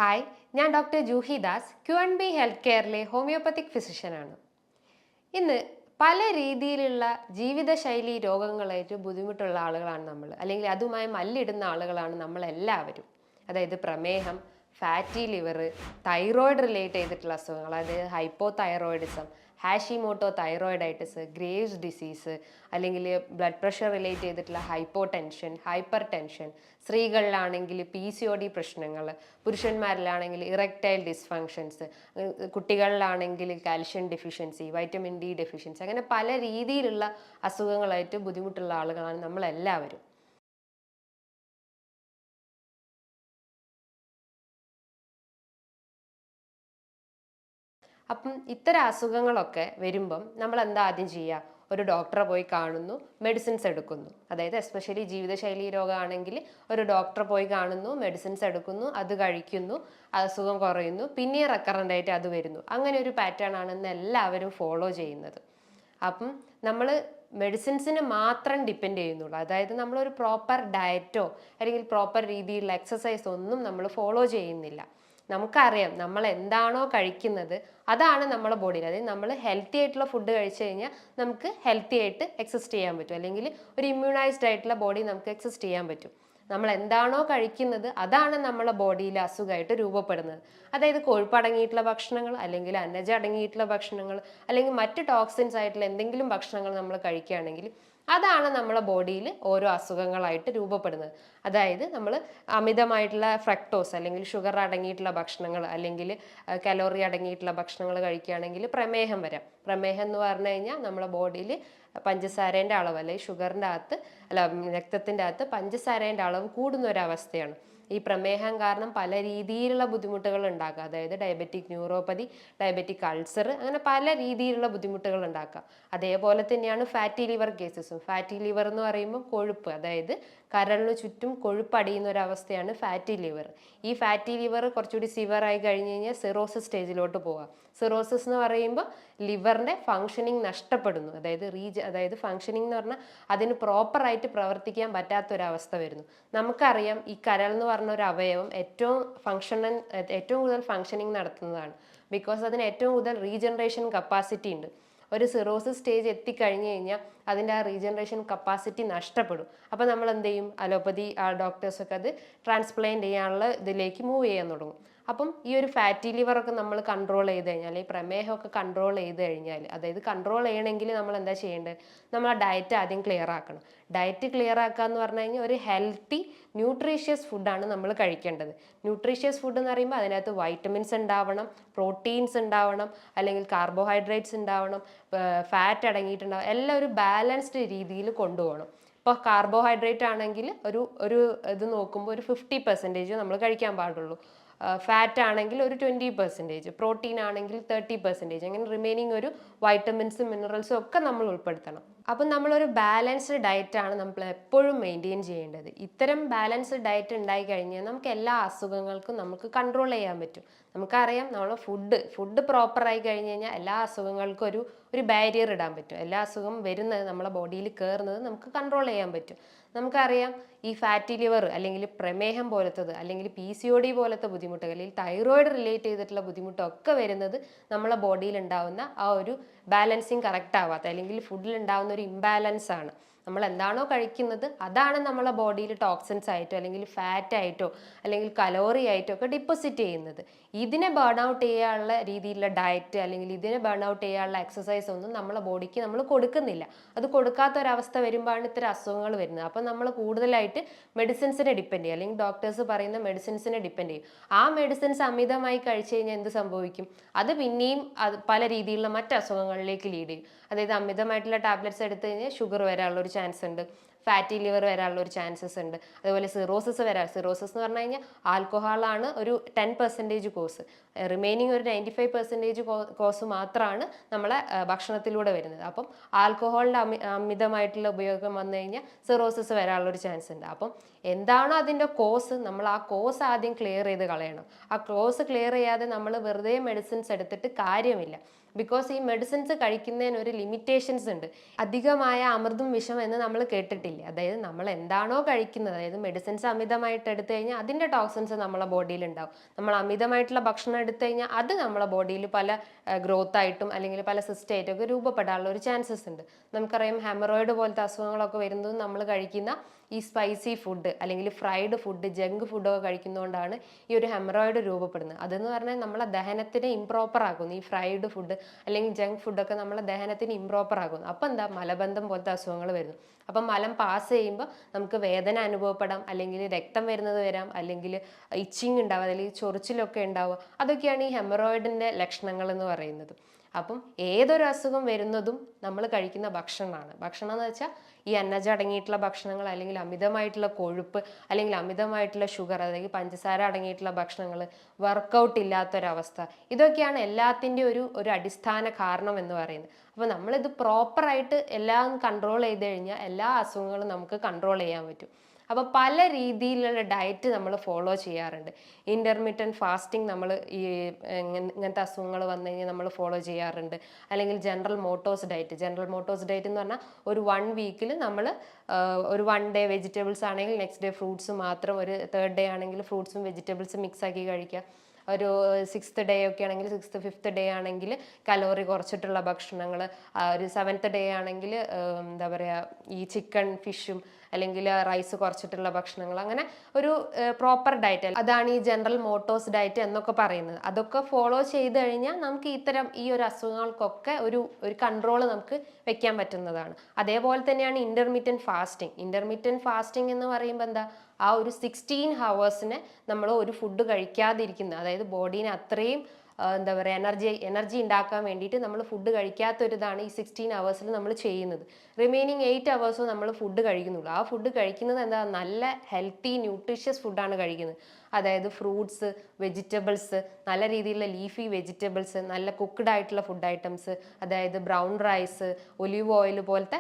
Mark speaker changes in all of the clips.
Speaker 1: Hi, ഞാൻ doctor Juhi Das, Q&B health കെയറിലെ homeopathic ഫിസിഷ്യനാണ്. ഇന്ന് പല രീതിയിലുള്ള ജീവിതശൈലി രോഗങ്ങളായിട്ട് ബുദ്ധിമുട്ടുള്ള ആളുകളാണ് നമ്മൾ, അല്ലെങ്കിൽ അതുമായി മല്ലിടുന്ന ആളുകളാണ് നമ്മളെല്ലാവരും. അതായത് പ്രമേഹം, ഫാറ്റി ലിവർ, തൈറോയിഡ് റിലേറ്റ് ചെയ്തിട്ടുള്ള അസുഖങ്ങൾ, അതായത് hypothyroidism, Hashimoto thyroiditis, Graves disease, അല്ലെങ്കിൽ ബ്ലഡ് പ്രഷർ റിലേറ്റ് ചെയ്തിട്ടുള്ള ഹൈപ്പോ ടെൻഷൻ, ഹൈപ്പർ ടെൻഷൻ, സ്ത്രീകളിലാണെങ്കിൽ PCOD പ്രശ്നങ്ങൾ, പുരുഷന്മാരിലാണെങ്കിൽ ഇറക്ടൈൽ ഡിസ്ഫങ്ഷൻസ്, കുട്ടികളിലാണെങ്കിൽ calcium deficiency, vitamin D deficiency, അങ്ങനെ പല രീതിയിലുള്ള അസുഖങ്ങളായിട്ട് ബുദ്ധിമുട്ടുള്ള ആളുകളാണ് നമ്മളെല്ലാവരും. അപ്പം ഇത്തരം അസുഖങ്ങളൊക്കെ വരുമ്പം നമ്മൾ എന്താ ആദ്യം ചെയ്യുക? ഒരു ഡോക്ടറെ പോയി കാണുന്നു, മെഡിസിൻസ് എടുക്കുന്നു. അതായത് എസ്പെഷ്യലി ജീവിതശൈലി രോഗമാണെങ്കിൽ ഒരു ഡോക്ടറെ പോയി കാണുന്നു, മെഡിസിൻസ് എടുക്കുന്നു, അത് കഴിക്കുന്നു, അസുഖം കുറയുന്നു, പിന്നെ റെക്കറൻ്റ് ആയിട്ട് അത് വരുന്നു. അങ്ങനെ ഒരു പാറ്റേൺ ആണ് ഇന്ന് എല്ലാവരും ഫോളോ ചെയ്യുന്നത്. അപ്പം നമ്മൾ മെഡിസിൻസിന് മാത്രം ഡിപ്പെൻഡ് ചെയ്യുന്നുള്ളൂ. അതായത് നമ്മളൊരു പ്രോപ്പർ ഡയറ്റോ അല്ലെങ്കിൽ പ്രോപ്പർ രീതിയിലുള്ള എക്സസൈസോ ഒന്നും നമ്മൾ ഫോളോ ചെയ്യുന്നില്ല. നമുക്കറിയാം നമ്മൾ എന്താണോ കഴിക്കുന്നത് അതാണ് നമ്മുടെ ബോഡിയിൽ. അതായത് നമ്മൾ ഹെൽത്തി ആയിട്ടുള്ള ഫുഡ് കഴിച്ചു കഴിഞ്ഞാൽ നമുക്ക് ഹെൽത്തി ആയിട്ട് എക്സിസ്റ്റ് ചെയ്യാൻ പറ്റും, അല്ലെങ്കിൽ ഒരു ഇമ്മ്യൂണൈസ്ഡ് ആയിട്ടുള്ള ബോഡി നമുക്ക് എക്സിസ്റ്റ് ചെയ്യാൻ പറ്റും. നമ്മൾ എന്താണോ കഴിക്കുന്നത് അതാണ് നമ്മളെ ബോഡിയിൽ അസുഖമായിട്ട് രൂപപ്പെടുന്നത്. അതായത് കൊഴുപ്പ് അടങ്ങിയിട്ടുള്ള ഭക്ഷണങ്ങൾ, അല്ലെങ്കിൽ അന്നജം അടങ്ങിയിട്ടുള്ള ഭക്ഷണങ്ങൾ, അല്ലെങ്കിൽ മറ്റ് ടോക്സിൻസ് ആയിട്ടുള്ള എന്തെങ്കിലും ഭക്ഷണങ്ങൾ നമ്മൾ കഴിക്കുകയാണെങ്കിൽ അതാണ് നമ്മളെ ബോഡിയിൽ ഓരോ അസുഖങ്ങളായിട്ട് രൂപപ്പെടുന്നത്. അതായത് നമ്മൾ അമിതമായിട്ടുള്ള ഫ്രക്ടോസ് അല്ലെങ്കിൽ ഷുഗർ അടങ്ങിയിട്ടുള്ള ഭക്ഷണങ്ങൾ, അല്ലെങ്കിൽ കലോറി അടങ്ങിയിട്ടുള്ള ഭക്ഷണങ്ങൾ കഴിക്കുകയാണെങ്കിൽ പ്രമേഹം വരാം. പ്രമേഹം എന്ന് പറഞ്ഞു കഴിഞ്ഞാൽ നമ്മളെ ബോഡിയിൽ പഞ്ചസാരേൻ്റെ അളവ്, അല്ലെങ്കിൽ ഷുഗറിൻ്റെ അകത്ത് രക്തത്തിൻ്റെ അകത്ത് പഞ്ചസാരേൻ്റെ അളവ് കൂടുന്ന ഒരവസ്ഥയാണ്. ഈ പ്രമേഹം കാരണം പല രീതിയിലുള്ള ബുദ്ധിമുട്ടുകൾ ഉണ്ടാക്കുക. അതായത് ഡയബറ്റിക് ന്യൂറോപ്പതി, ഡയബറ്റിക് അൾസർ, അങ്ങനെ പല രീതിയിലുള്ള ബുദ്ധിമുട്ടുകൾ ഉണ്ടാക്കുക. അതേപോലെ തന്നെയാണ് ഫാറ്റി ലിവർ കേസസും. ഫാറ്റി ലിവർ എന്ന് പറയുമ്പോൾ കൊഴുപ്പ്, അതായത് കരളിന് ചുറ്റും കൊഴുപ്പ് അടിയുന്ന ഒരവസ്ഥയാണ് ഫാറ്റി ലിവർ. ഈ ഫാറ്റി ലിവർ കുറച്ചുകൂടി സിവറായി കഴിഞ്ഞ് കഴിഞ്ഞാൽ സിറോസിസ് സ്റ്റേജിലോട്ട് പോകാം. സിറോസിസ് എന്ന് പറയുമ്പോൾ ലിവറിൻ്റെ ഫങ്ഷനിങ് നഷ്ടപ്പെടുന്നു. അതായത് ഫങ്ഷനിങ് എന്ന് പറഞ്ഞാൽ അതിന് പ്രോപ്പറായിട്ട് പ്രവർത്തിക്കാൻ പറ്റാത്തൊരവസ്ഥ വരുന്നു. നമുക്കറിയാം ഈ കരൾ എന്ന് പറഞ്ഞ ഒരു അവയവം ഏറ്റവും കൂടുതൽ ഫങ്ഷനിങ് നടത്തുന്നതാണ്. ബിക്കോസ് അതിന് ഏറ്റവും കൂടുതൽ റീജനറേഷൻ കപ്പാസിറ്റി ഉണ്ട്. ഒരു സിറോസിസ് സ്റ്റേജ് എത്തിക്കഴിഞ്ഞ് കഴിഞ്ഞാൽ അതിൻ്റെ ആ റീജനറേഷൻ കപ്പാസിറ്റി നഷ്ടപ്പെടും. അപ്പോൾ നമ്മൾ എന്ത് ചെയ്യും? അലോപ്പതി ഡോക്ടേഴ്സൊക്കെ അത് ട്രാൻസ്പ്ലാന്റ് ചെയ്യാനുള്ള ഇതിലേക്ക് മൂവ് ചെയ്യാൻ തുടങ്ങും. അപ്പം ഈ ഒരു ഫാറ്റി ലിവറൊക്കെ നമ്മൾ കൺട്രോൾ ചെയ്ത് കഴിഞ്ഞാൽ, ഈ പ്രമേഹമൊക്കെ കൺട്രോൾ ചെയ്ത് കഴിഞ്ഞാൽ, അതായത് കൺട്രോൾ ചെയ്യണമെങ്കിൽ നമ്മൾ എന്താ ചെയ്യേണ്ടത്? നമ്മൾ ആ ഡയറ്റ് ആദ്യം ക്ലിയർ ആക്കണം. ഡയറ്റ് ക്ലിയർ ആക്കുക എന്ന് പറഞ്ഞു കഴിഞ്ഞാൽ ഒരു ഹെൽത്തി ന്യൂട്രീഷ്യസ് ഫുഡാണ് നമ്മൾ കഴിക്കേണ്ടത്. ന്യൂട്രീഷ്യസ് ഫുഡ് എന്ന് പറയുമ്പോൾ അതിനകത്ത് വൈറ്റമിൻസ് ഉണ്ടാവണം, പ്രോട്ടീൻസ് ഉണ്ടാവണം, അല്ലെങ്കിൽ കാർബോഹൈഡ്രേറ്റ്സ് ഉണ്ടാവണം, ഫാറ്റ് അടങ്ങിയിട്ടുണ്ടാവും, എല്ലാം ഒരു ബാലൻസ്ഡ് രീതിയിൽ കൊണ്ടുപോകണം. ഇപ്പോൾ കാർബോഹൈഡ്രേറ്റ് ആണെങ്കിൽ ഒരു ഇത് നോക്കുമ്പോൾ ഒരു 50% നമ്മൾ കഴിക്കാൻ പാടുള്ളൂ. ഫാറ്റ് ആണെങ്കിൽ ഒരു 20%, പ്രോട്ടീൻ ആണെങ്കിൽ 30%, അങ്ങനെ റിമൈനിങ് ഒരു വൈറ്റമിൻസും മിനറൽസും ഒക്കെ നമ്മൾ ഉൾപ്പെടുത്തണം. അപ്പം നമ്മളൊരു ബാലൻസ്ഡ് ഡയറ്റാണ് നമ്മൾ എപ്പോഴും മെയിൻറ്റെയിൻ ചെയ്യേണ്ടത്. ഇത്തരം ബാലൻസ്ഡ് ഡയറ്റ് ഉണ്ടായി കഴിഞ്ഞാൽ നമുക്ക് എല്ലാ അസുഖങ്ങൾക്കും നമുക്ക് കൺട്രോൾ ചെയ്യാൻ പറ്റും. നമുക്കറിയാം നമ്മളെ ഫുഡ് പ്രോപ്പറായി കഴിഞ്ഞ് കഴിഞ്ഞാൽ എല്ലാ അസുഖങ്ങൾക്കും ഒരു ബാരിയർ ഇടാൻ പറ്റും. എല്ലാ അസുഖം വരുന്നത് നമ്മളെ ബോഡിയിൽ കയറുന്നത് നമുക്ക് കൺട്രോൾ ചെയ്യാൻ പറ്റും. നമുക്കറിയാം ഈ ഫാറ്റി ലിവർ, അല്ലെങ്കിൽ പ്രമേഹം പോലത്തത്, അല്ലെങ്കിൽ PCOD പോലത്തെ ബുദ്ധിമുട്ടുകൾ, അല്ലെങ്കിൽ തൈറോയിഡ് റിലേറ്റ് ചെയ്തിട്ടുള്ള ബുദ്ധിമുട്ടൊക്കെ വരുന്നത് നമ്മളെ ബോഡിയിൽ ഉണ്ടാവുന്ന ആ ഒരു ബാലൻസിങ് കറക്റ്റ് ആവാത്ത, അല്ലെങ്കിൽ ഫുഡിൽ ഉണ്ടാവുന്ന ഒരു ഇംബാലൻസ് ആണ്. നമ്മൾ എന്താണോ കഴിക്കുന്നത് അതാണ് നമ്മളെ ബോഡിയിൽ ടോക്സിൻസ് ആയിട്ടോ, അല്ലെങ്കിൽ ഫാറ്റ് ആയിട്ടോ, അല്ലെങ്കിൽ കലോറി ആയിട്ടോ ഒക്കെ ഡിപ്പോസിറ്റ് ചെയ്യുന്നത്. ഇതിനെ ബേൺ ഔട്ട് ചെയ്യാനുള്ള രീതിയിലുള്ള ഡയറ്റ്, അല്ലെങ്കിൽ ഇതിനെ ബേൺ ഔട്ട് ചെയ്യാനുള്ള എക്സസൈസ് ഒന്നും നമ്മളെ ബോഡിക്ക് നമ്മൾ കൊടുക്കുന്നില്ല. അത് കൊടുക്കാത്തൊരവസ്ഥ വരുമ്പോഴാണ് ഇത്തരം അസുഖങ്ങൾ വരുന്നത്. അപ്പം നമ്മൾ കൂടുതലായിട്ട് മെഡിസിൻസിനെ ഡിപ്പെൻഡ് ചെയ്യും, അല്ലെങ്കിൽ ഡോക്ടേഴ്സ് പറയുന്ന മെഡിസിൻസിനെ ഡിപ്പെൻഡ് ചെയ്യും. ആ മെഡിസിൻസ് അമിതമായി കഴിച്ചു കഴിഞ്ഞാൽ എന്ത് സംഭവിക്കും? അത് പിന്നെയും പല രീതിയിലുള്ള മറ്റ് അസുഖങ്ങളിലേക്ക് ലീഡ് ചെയ്യും. അതായത് അമിതമായിട്ടുള്ള ടാബ്ലറ്റ്സ് എടുത്തു കഴിഞ്ഞാൽ ഷുഗർ വരാനുള്ള ഒരു ചാൻസ് ഉണ്ട്, ഫാറ്റി ലിവർ വരാനുള്ള ഒരു ചാൻസസ് ഉണ്ട്, അതുപോലെ സിറോസിസ് സിറോസിസ് എന്ന് പറഞ്ഞു കഴിഞ്ഞാൽ ആൽക്കഹോളാണ് ഒരു 10% കോസ്, റിമൈനിങ് ഒരു 95% കോസ് മാത്രമാണ് നമ്മളെ ഭക്ഷണത്തിലൂടെ വരുന്നത്. അപ്പം ആൽക്കഹോളിൻ്റെ അമിതമായിട്ടുള്ള ഉപയോഗം വന്നു കഴിഞ്ഞാൽ സിറോസിസ് വരാനുള്ള ഒരു ചാൻസ് ഉണ്ട്. അപ്പം എന്താണോ അതിൻ്റെ കോസ്, നമ്മൾ ആ കോസ് ആദ്യം ക്ലിയർ ചെയ്ത് കളയണം. ആ കോസ് ക്ലിയർ ചെയ്യാതെ നമ്മൾ വെറുതെ മെഡിസിൻസ് എടുത്തിട്ട് കാര്യമില്ല. ബിക്കോസ് ഈ മെഡിസിൻസ് കഴിക്കുന്നതിന് ഒരു ലിമിറ്റേഷൻസ് ഉണ്ട്. അധികമായ അമൃതും വിഷം എന്ന് നമ്മൾ കേട്ടിട്ടില്ലേ? അതായത് നമ്മൾ എന്താണോ കഴിക്കുന്നത്, അതായത് മെഡിസിൻസ് അമിതമായിട്ട് എടുത്തു കഴിഞ്ഞാൽ അതിൻ്റെ ടോക്സിൻസ് നമ്മളെ ബോഡിയിൽ ഉണ്ടാവും. നമ്മൾ അമിതമായിട്ടുള്ള ഭക്ഷണം എടുത്തു കഴിഞ്ഞാൽ അത് നമ്മളെ ബോഡിയിൽ പല ഗ്രോത്ത് ആയിട്ടും അല്ലെങ്കിൽ പല സിസ്റ്റായിട്ടും ഒക്കെ രൂപപ്പെടാനുള്ള ഒരു ചാൻസസ് ഉണ്ട്. നമുക്കറിയാം ഹെമറോയിഡ് പോലത്തെ അസുഖങ്ങളൊക്കെ വരുന്നത് നമ്മൾ കഴിക്കുന്ന ഈ സ്പൈസി ഫുഡ് അല്ലെങ്കിൽ ഫ്രൈഡ് ഫുഡ്, ജങ്ക് ഫുഡൊക്കെ കഴിക്കുന്നതുകൊണ്ടാണ് ഈ ഒരു ഹെമറോയിഡ് രൂപപ്പെടുന്നത്. അതെന്ന് പറഞ്ഞാൽ നമ്മളെ ദഹനത്തിനെ ഇംപ്രോപ്പർ ആക്കുന്നു. ഈ ഫ്രൈഡ് ഫുഡ് അല്ലെങ്കിൽ ജങ്ക് ഫുഡൊക്കെ നമ്മളെ ദഹനത്തിന് ഇംപ്രോപ്പർ ആക്കുന്നു. അപ്പം എന്താ, മലബന്ധം പോലത്തെ അസുഖങ്ങൾ വരുന്നു. അപ്പം മലം പാസ് ചെയ്യുമ്പോൾ നമുക്ക് വേദന അനുഭവപ്പെടാം, അല്ലെങ്കിൽ രക്തം വരുന്നത് വരാം, അല്ലെങ്കിൽ ഇച്ചിങ് ഉണ്ടാവുക, അല്ലെങ്കിൽ ചൊറിച്ചിലൊക്കെ ഉണ്ടാവുക. അതൊക്കെയാണ് ഈ ഹെമറോയിഡിൻ്റെ ലക്ഷണങ്ങൾ എന്ന് പറയുന്നത്. അപ്പം ഏതൊരു അസുഖം വരുന്നതും നമ്മൾ കഴിക്കുന്ന ഭക്ഷണമാണ്. ഭക്ഷണം എന്ന് വെച്ചാൽ ഈ എണ്ണജം അടങ്ങിയിട്ടുള്ള ഭക്ഷണങ്ങൾ, അല്ലെങ്കിൽ അമിതമായിട്ടുള്ള കൊഴുപ്പ്, അല്ലെങ്കിൽ അമിതമായിട്ടുള്ള ഷുഗർ, അതായത് പഞ്ചസാര അടങ്ങിയിട്ടുള്ള ഭക്ഷണങ്ങൾ, വർക്കൗട്ട് ഇല്ലാത്തൊരവസ്ഥ, ഇതൊക്കെയാണ് എല്ലാത്തിൻ്റെ ഒരു അടിസ്ഥാന കാരണം എന്ന് പറയുന്നത്. അപ്പോൾ നമ്മളിത് പ്രോപ്പറായിട്ട് എല്ലാം കൺട്രോൾ ചെയ്ത് കഴിഞ്ഞാൽ എല്ലാ അസുഖങ്ങളും നമുക്ക് കൺട്രോൾ ചെയ്യാൻ പറ്റും. അപ്പോൾ പല രീതിയിലുള്ള ഡയറ്റ് നമ്മൾ ഫോളോ ചെയ്യാറുണ്ട്. ഇൻ്റർമീഡിയൻറ്റ് ഫാസ്റ്റിംഗ് നമ്മൾ ഈ ഇങ്ങനത്തെ അസുഖങ്ങൾ വന്നു കഴിഞ്ഞാൽ നമ്മൾ ഫോളോ ചെയ്യാറുണ്ട്. അല്ലെങ്കിൽ general Motors diet. General Motors diet എന്ന് പറഞ്ഞാൽ ഒരു 1 വീക്കിൽ നമ്മൾ ഒരു 1 ഡേ വെജിറ്റബിൾസ് ആണെങ്കിൽ നെക്സ്റ്റ് ഡേ ഫ്രൂട്ട്സ് മാത്രം, ഒരു 3rd ഡേ ആണെങ്കിൽ ഫ്രൂട്ട്സും വെജിറ്റബിൾസും മിക്സ് ആക്കി കഴിക്കുക. ഒരു 6th ഡേ ഒക്കെ ആണെങ്കിൽ 6th 5th ഡേ ആണെങ്കിൽ കലോറി കുറച്ചിട്ടുള്ള ഭക്ഷണങ്ങൾ, ഒരു 7th ഡേ ആണെങ്കിൽ എന്താ പറയുക, ഈ ചിക്കൻ ഫിഷും അല്ലെങ്കിൽ റൈസ് കുറച്ചിട്ടുള്ള ഭക്ഷണങ്ങൾ, അങ്ങനെ ഒരു പ്രോപ്പർ ഡയറ്റ്, അതാണ് ഈ ജനറൽ മോട്ടോഴ്സ് ഡയറ്റ് എന്നൊക്കെ പറയുന്നത്. അതൊക്കെ ഫോളോ ചെയ്ത് കഴിഞ്ഞാൽ നമുക്ക് ഇത്തരം ഈ ഒരു അസുഖങ്ങൾക്കൊക്കെ ഒരു കൺട്രോൾ നമുക്ക് വെക്കാൻ പറ്റുന്നതാണ്. അതേപോലെ തന്നെയാണ് ഇൻ്റർമീഡിയൻറ്റ് ഫാസ്റ്റിംഗ്. ഇൻ്റർമീഡിയൻറ്റ് ഫാസ്റ്റിംഗ് എന്ന് പറയുമ്പോൾ എന്താ, ആ ഒരു 16 ഹവേഴ്സിന് നമ്മൾ ഒരു ഫുഡ് കഴിക്കാതിരിക്കുന്നത്, അതായത് ബോഡീനെ അത്രയും എന്താ പറയുക എനർജി ഉണ്ടാക്കാൻ വേണ്ടിയിട്ട് നമ്മൾ ഫുഡ് കഴിക്കാത്തൊരിതാണ് ഈ 16 ഹവേഴ്സിൽ നമ്മൾ ചെയ്യുന്നത്. റിമൈനിങ് 8 ഹവേഴ്സും നമ്മൾ ഫുഡ് കഴിക്കുന്നുള്ളൂ. ആ ഫുഡ് കഴിക്കുന്നത് എന്താ, നല്ല ഹെൽത്തി ന്യൂട്രീഷ്യസ് ഫുഡാണ് കഴിക്കുന്നത്. അതായത് ഫ്രൂട്ട്സ്, വെജിറ്റബിൾസ്, നല്ല രീതിയിലുള്ള ലീഫി വെജിറ്റബിൾസ്, നല്ല കുക്ക്ഡ് ആയിട്ടുള്ള ഫുഡ് ഐറ്റംസ്, അതായത് ബ്രൗൺ റൈസ്, ഒലിവ് ഓയിൽ പോലത്തെ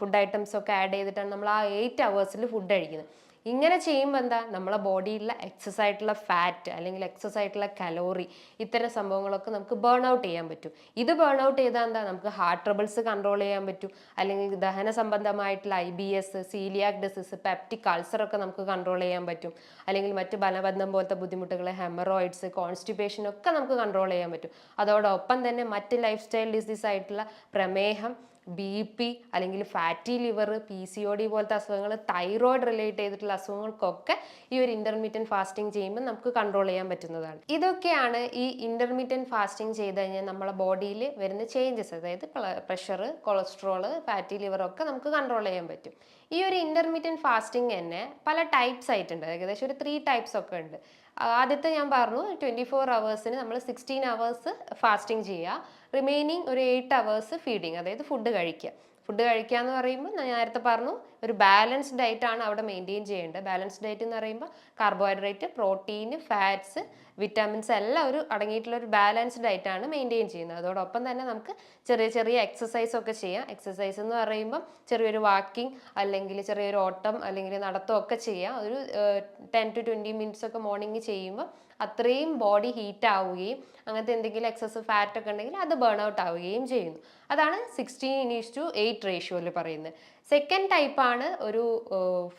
Speaker 1: ഫുഡ് ഐറ്റംസ് ഒക്കെ ആഡ് ചെയ്തിട്ടാണ് നമ്മൾ ആ 8 ഹവേഴ്സിൽ ഫുഡ് കഴിക്കുന്നത്. ഇങ്ങനെ ചെയ്യുമ്പോൾ എന്താ, നമ്മളെ ബോഡിയിലുള്ള എക്സസ് ആയിട്ടുള്ള ഫാറ്റ് അല്ലെങ്കിൽ എക്സസ് ആയിട്ടുള്ള കലോറി, ഇത്തരം സംഭവങ്ങളൊക്കെ നമുക്ക് ബേൺ ഔട്ട് ചെയ്യാൻ പറ്റും. ഇത് ബേൺ ഔട്ട് ചെയ്താൽ എന്താ, നമുക്ക് ഹാർട്ട് ട്രബിൾസ് കൺട്രോൾ ചെയ്യാൻ പറ്റും, അല്ലെങ്കിൽ ദഹന സംബന്ധമായിട്ടുള്ള IBS, coeliac disease, peptic ulcer ഒക്കെ നമുക്ക് കൺട്രോൾ ചെയ്യാൻ പറ്റും. അല്ലെങ്കിൽ മറ്റ് ബലബന്ധം പോലത്തെ ബുദ്ധിമുട്ടുകൾ, ഹെമറോയിഡ്സ്, കോൺസ്റ്റിപ്പേഷൻ ഒക്കെ നമുക്ക് കൺട്രോൾ ചെയ്യാൻ പറ്റും. അതോടൊപ്പം തന്നെ മറ്റ് ലൈഫ് സ്റ്റൈൽ ഡിസീസ് ആയിട്ടുള്ള പ്രമേഹം, BP, അല്ലെങ്കിൽ ഫാറ്റി ലിവർ, PCOD പോലത്തെ അസുഖങ്ങൾ, തൈറോയിഡ് റിലേറ്റ് ചെയ്തിട്ടുള്ള അസുഖങ്ങൾക്കൊക്കെ ഈ ഒരു ഇൻ്റർമീഡിയൻറ്റ് ഫാസ്റ്റിംഗ് ചെയ്യുമ്പോൾ നമുക്ക് കൺട്രോൾ ചെയ്യാൻ പറ്റുന്നതാണ്. ഇതൊക്കെയാണ് ഈ ഇൻ്റർമീഡിയൻറ്റ് ഫാസ്റ്റിംഗ് ചെയ്ത് കഴിഞ്ഞാൽ നമ്മളെ ബോഡിയിൽ വരുന്ന ചേഞ്ചസ്, അതായത് പ്രഷർ, കൊളസ്ട്രോൾ, ഫാറ്റി ലിവർ ഒക്കെ നമുക്ക് കൺട്രോൾ ചെയ്യാൻ പറ്റും. ഈ ഒരു ഇൻ്റർമീഡിയൻറ്റ് ഫാസ്റ്റിംഗ് തന്നെ പല ടൈപ്സ് ആയിട്ടുണ്ട്. ഏകദേശം ഒരു 3 ടൈപ്സ് ഒക്കെ ഉണ്ട്. ആദ്യത്തെ ഞാൻ പറഞ്ഞു, 24 ഹവേഴ്സിന് നമ്മൾ 16 ഹവേഴ്സ് ഫാസ്റ്റിംഗ് ചെയ്യുക, റിമൈനിങ് ഒരു 8 ഹവേഴ്സ് ഫീഡിങ്, അതായത് ഫുഡ് കഴിക്കുക. ഫുഡ് കഴിക്കുക എന്ന് പറയുമ്പോൾ ഞാൻ നേരത്തെ പറഞ്ഞു, ഒരു ബാലൻസ്ഡ് ഡയറ്റ് ആണ് അവിടെ മെയിൻറ്റെയിൻ ചെയ്യേണ്ടത്. ബാലൻസ്ഡ് ഡയറ്റ് എന്ന് പറയുമ്പോൾ കാർബോഹൈഡ്രേറ്റ്, പ്രോട്ടീൻ, ഫാറ്റ്സ്, വിറ്റാമിൻസ് എല്ലാം അടങ്ങിയിട്ടുള്ള ഒരു ബാലൻസ്ഡ് ഡയറ്റ് ആണ് മെയിൻറ്റെയിൻ ചെയ്യുന്നത്. അതോടൊപ്പം തന്നെ നമുക്ക് ചെറിയ ചെറിയ എക്സസൈസ് ഒക്കെ ചെയ്യാം. എക്സസൈസ് എന്ന് പറയുമ്പോൾ ചെറിയൊരു വാക്കിംഗ്, അല്ലെങ്കിൽ ചെറിയൊരു ഓട്ടം, അല്ലെങ്കിൽ നടത്തം ഒക്കെ ചെയ്യാം. ഒരു 10 to 20 മിനിറ്റ്സ് ഒക്കെ മോർണിംഗ് ചെയ്യുമ്പോൾ അത്രയും ബോഡി ഹീറ്റ് ആവുകയും അങ്ങനത്തെ എന്തെങ്കിലും എക്സസ് ഫാറ്റ് ഒക്കെ ഉണ്ടെങ്കിൽ അത് ബേൺ ഔട്ട് ആവുകയും ചെയ്യുന്നു. അതാണ് 16:8 റേഷ്യോയിൽ പറയുന്നത്. സെക്കൻഡ് ടൈപ്പാണ് ഒരു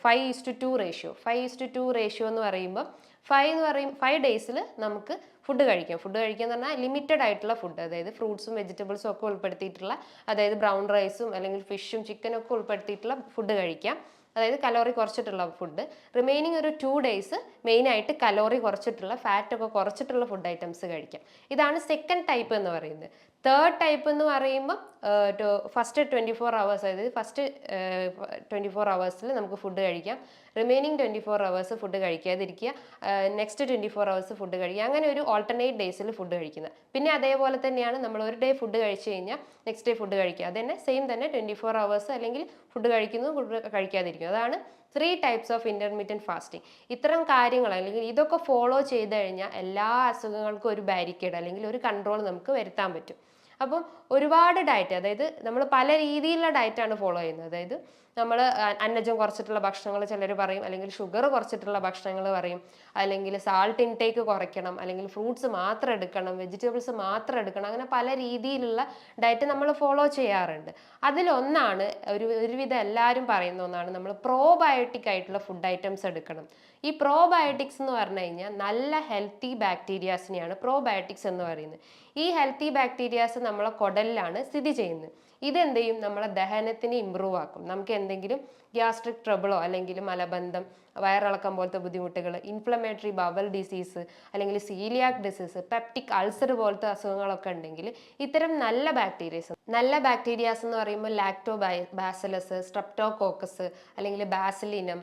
Speaker 1: 5:2 റേഷ്യോ. 5:2 റേഷ്യോ എന്ന് പറയുമ്പോൾ 5 ഡേയ്സിൽ നമുക്ക് ഫുഡ് കഴിക്കാം. ഫുഡ് കഴിക്കുക എന്ന് പറഞ്ഞാൽ ലിമിറ്റഡ് ആയിട്ടുള്ള ഫുഡ്, അതായത് ഫ്രൂട്ട്സും വെജിറ്റബിൾസും ഒക്കെ ഉൾപ്പെടുത്തിയിട്ടുള്ള, അതായത് ബ്രൗൺ റൈസും അല്ലെങ്കിൽ ഫിഷും ചിക്കനും ഒക്കെ ഉൾപ്പെടുത്തിയിട്ടുള്ള ഫുഡ് കഴിക്കാം. അതായത് കലോറി കുറച്ചിട്ടുള്ള ഫുഡ്. റിമൈനിങ് ഒരു 2 ഡേയ്സ് മെയിനായിട്ട് കലോറി കുറച്ചിട്ടുള്ള, ഫാറ്റ് ഒക്കെ കുറച്ചിട്ടുള്ള ഫുഡ് ഐറ്റംസ് കഴിക്കാം. ഇതാണ് സെക്കൻഡ് ടൈപ്പ് എന്ന് പറയുന്നത്. തേർഡ് ടൈപ്പ് എന്ന് പറയുമ്പോൾ ഫസ്റ്റ് 24 ഹവേഴ്സ്, അതായത് ഫസ്റ്റ് 24 ഹവേഴ്സിൽ നമുക്ക് ഫുഡ് കഴിക്കാം. റിമൈനിങ് 24 ഹവേഴ്സ് ഫുഡ് കഴിക്കാതിരിക്കുക, നെക്സ്റ്റ് 24 ഹവേഴ്സ് ഫുഡ് കഴിക്കുക. അങ്ങനെ ഒരു ഓൾട്ടർനേറ്റ് ഡേയ്സിൽ ഫുഡ് കഴിക്കുന്നത്. പിന്നെ അതേപോലെ തന്നെയാണ് നമ്മൾ ഒരു ഡേ ഫുഡ് കഴിച്ചു കഴിഞ്ഞാൽ നെക്സ്റ്റ് ഡേ ഫുഡ് കഴിക്കുക. അത് തന്നെ സെയിം തന്നെ 24 ഹവേഴ്സ് അല്ലെങ്കിൽ ഫുഡ് കഴിക്കുന്നു, ഫുഡ് കഴിക്കാതിരിക്കും. അതാണ് 3 ടൈപ്സ് ഓഫ് ഇൻ്റർമീഡിയൻറ്റ് ഫാസ്റ്റിംഗ്. ഇത്തരം കാര്യങ്ങൾ അല്ലെങ്കിൽ ഇതൊക്കെ ഫോളോ ചെയ്ത് കഴിഞ്ഞാൽ എല്ലാ അസുഖങ്ങൾക്കും ഒരു ബാരിക്കേഡ് അല്ലെങ്കിൽ ഒരു കൺട്രോൾ നമുക്ക് വരുത്താൻ പറ്റും. അപ്പം ഒരുപാട് ഡയറ്റ്, അതായത് നമ്മൾ പല രീതിയിലുള്ള ഡയറ്റാണ് ഫോളോ ചെയ്യുന്നത്. അതായത് നമ്മൾ അന്നജം കുറച്ചിട്ടുള്ള ഭക്ഷണങ്ങൾ ചിലർ പറയും, അല്ലെങ്കിൽ ഷുഗർ കുറച്ചിട്ടുള്ള ഭക്ഷണങ്ങൾ പറയും, അല്ലെങ്കിൽ സാൾട്ട് ഇൻടേക്ക് കുറയ്ക്കണം, അല്ലെങ്കിൽ ഫ്രൂട്ട്സ് മാത്രം എടുക്കണം, വെജിറ്റബിൾസ് മാത്രം എടുക്കണം. അങ്ങനെ പല രീതിയിലുള്ള ഡയറ്റ് നമ്മൾ ഫോളോ ചെയ്യാറുണ്ട്. അതിലൊന്നാണ് ഒരുവിധം എല്ലാവരും പറയുന്ന ഒന്നാണ് നമ്മൾ പ്രോബയോട്ടിക് ആയിട്ടുള്ള ഫുഡ് ഐറ്റംസ് എടുക്കണം. ഈ പ്രോബയോട്ടിക്സ് എന്ന് പറഞ്ഞു കഴിഞ്ഞാൽ നല്ല ഹെൽത്തി ബാക്ടീരിയാസിനെയാണ് പ്രോബയോട്ടിക്സ് എന്ന് പറയുന്നത്. ഈ ഹെൽത്തി ബാക്ടീരിയാസ് നമ്മളെ കുടലിലാണ് സ്ഥിതി ചെയ്യുന്നത്. ഇതെന്ത് ചെയ്യും? നമ്മളെ ദഹനത്തിന് ഇമ്പ്രൂവ് ആക്കും. നമുക്ക് എന്തെങ്കിലും ഗ്യാസ്ട്രിക് ട്രബിളോ അല്ലെങ്കിൽ മലബന്ധം, വയറിളക്കം പോലത്തെ ബുദ്ധിമുട്ടുകൾ, ഇൻഫ്ലമേറ്ററി ബവൽ ഡിസീസ്, അല്ലെങ്കിൽ സീലിയാക് ഡിസീസ്, പെപ്റ്റിക് അൾസർ പോലത്തെ അസുഖങ്ങളൊക്കെ ഉണ്ടെങ്കിൽ ഇത്തരം നല്ല ബാക്ടീരിയാസ് എന്ന് പറയുമ്പോൾ ലാക്ടോ ബാസിലസ്, സ്ട്രെപ്റ്റോകോക്കസ്, അല്ലെങ്കിൽ ബാസിലിനം,